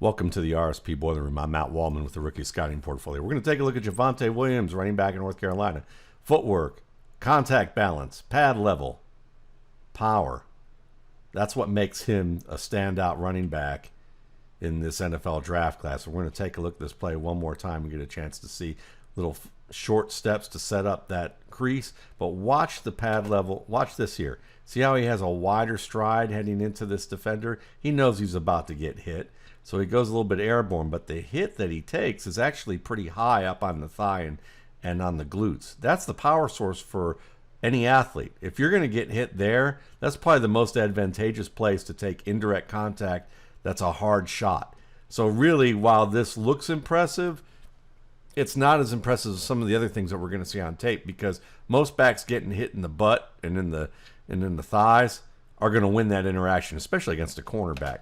Welcome to the RSP Boiler Room. I'm Matt Waldman with the Rookie Scouting Portfolio. We're going to take a look at Javonte Williams, running back in North Carolina. Footwork, contact balance, pad level, power. That's what makes him a standout running back in this NFL draft class. We're going to take a look at this play one more time and get a chance to see little short steps to set up that crease. But watch the pad level. Watch this here. See how he has a wider stride heading into this defender? He knows he's about to get hit, so he goes a little bit airborne. But the hit that he takes is actually pretty high up on the thigh and on the glutes. That's the power source for any athlete. If you're going to get hit there, that's probably the most advantageous place to take indirect contact. That's a hard shot. So really, while this looks impressive, it's not as impressive as some of the other things that we're going to see on tape, because most backs getting hit in the butt and in the thighs are going to win that interaction, especially against a cornerback.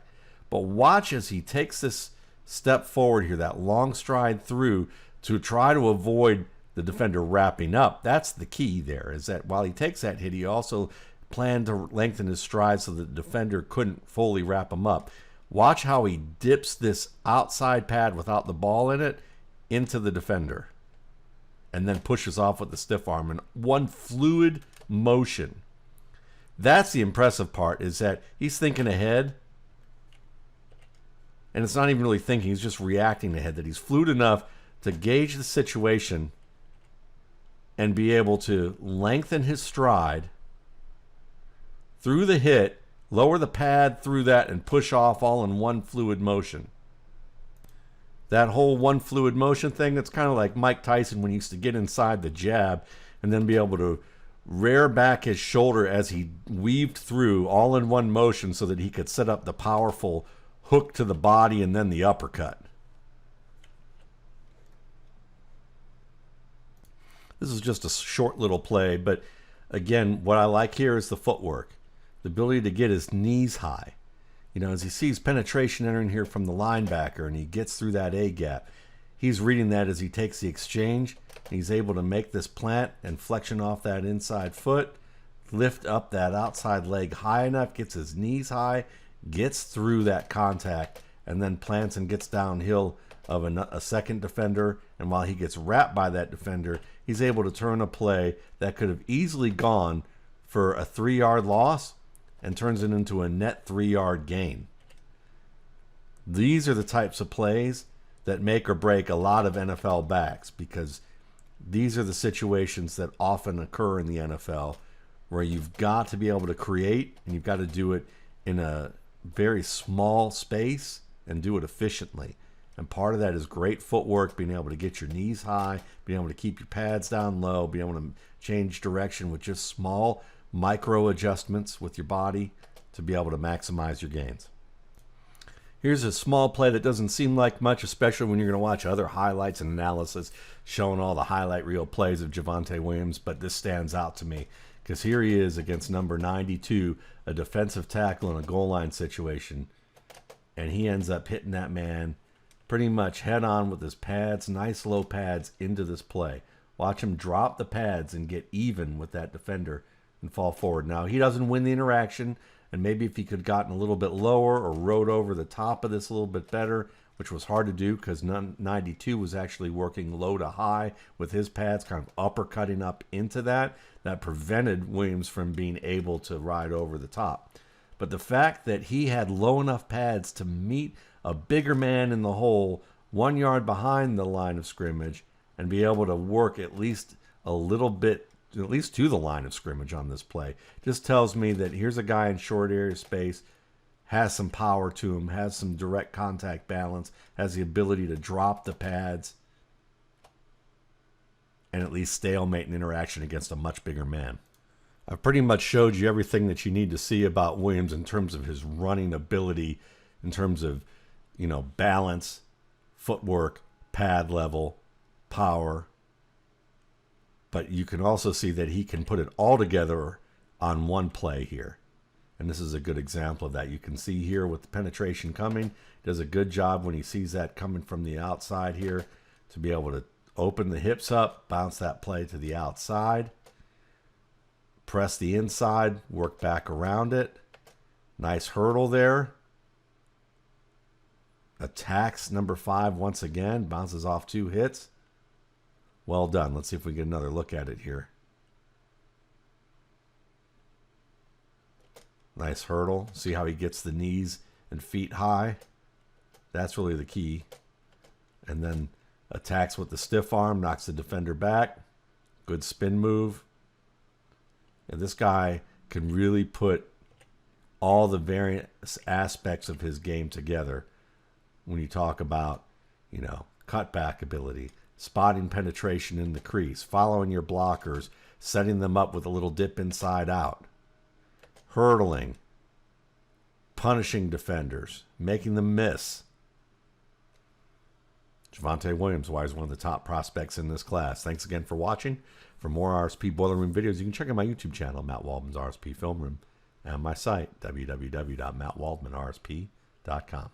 But watch as he takes this step forward here, that long stride through, to try to avoid the defender wrapping up. That's the key there, is that while he takes that hit, he also planned to lengthen his stride so that the defender couldn't fully wrap him up. Watch how he dips this outside pad without the ball in it into the defender and then pushes off with the stiff arm in one fluid motion. That's the impressive part, is that he's thinking ahead, and it's not even really thinking, he's just reacting ahead, that he's fluid enough to gauge the situation and be able to lengthen his stride through the hit, lower the pad through that, and push off all in one fluid motion. That whole one fluid motion thing, that's kind of like Mike Tyson when he used to get inside the jab and then be able to rear back his shoulder as he weaved through all in one motion so that he could set up the powerful hook to the body and then the uppercut. This is just a short little play, but again, what I like here is the footwork, the ability to get his knees high. You know, as he sees penetration entering here from the linebacker and he gets through that A gap, he's reading that as he takes the exchange. And he's able to make this plant and flexion off that inside foot, lift up that outside leg high enough, gets his knees high, gets through that contact, and then plants and gets downhill of a second defender. And while he gets wrapped by that defender, he's able to turn a play that could have easily gone for a 3-yard loss and turns it into a net 3-yard gain. These are the types of plays that make or break a lot of NFL backs, because these are the situations that often occur in the NFL where you've got to be able to create, and you've got to do it in a very small space and do it efficiently. And part of that is great footwork, being able to get your knees high, being able to keep your pads down low, being able to change direction with just small micro adjustments with your body to be able to maximize your gains. Here's a small play that doesn't seem like much, especially when you're going to watch other highlights and analysis showing all the highlight reel plays of Javonte Williams, but this stands out to me because here he is against number 92, a defensive tackle in a goal line situation, and he ends up hitting that man pretty much head on with his pads, nice low pads, into this play. Watch him drop the pads and get even with that defender and fall forward. Now, he doesn't win the interaction, and maybe if he could have gotten a little bit lower or rode over the top of this a little bit better, which was hard to do because 92 was actually working low to high with his pads, kind of uppercutting up into that prevented Williams from being able to ride over the top. But the fact that he had low enough pads to meet a bigger man in the hole 1 yard behind the line of scrimmage and be able to work at least a little bit, at least to the line of scrimmage on this play, just tells me that here's a guy in short area space, has some power to him, has some direct contact balance, has the ability to drop the pads and at least stalemate an interaction against a much bigger man. I've pretty much showed you everything that you need to see about Williams in terms of his running ability, in terms of, balance, footwork, pad level, power. But you can also see that he can put it all together on one play here. And this is a good example of that. You can see here with the penetration coming, does a good job when he sees that coming from the outside here to be able to open the hips up, bounce that play to the outside, press the inside, work back around it. Nice hurdle there. Attacks number 5 once again. Bounces off 2 hits. Well done. Let's see if we get another look at it here. Nice hurdle. See how he gets the knees and feet high? That's really the key. And then attacks with the stiff arm, knocks the defender back. Good spin move. And this guy can really put all the various aspects of his game together when you talk about, you know, cutback ability, spotting penetration in the crease, following your blockers, setting them up with a little dip inside out, hurdling, punishing defenders, making them miss. Javonte Williams, why is one of the top prospects in this class. Thanks again for watching. For more RSP Boiler Room videos, you can check out my YouTube channel, Matt Waldman's RSP Film Room, and my site, www.mattwaldmanrsp.com.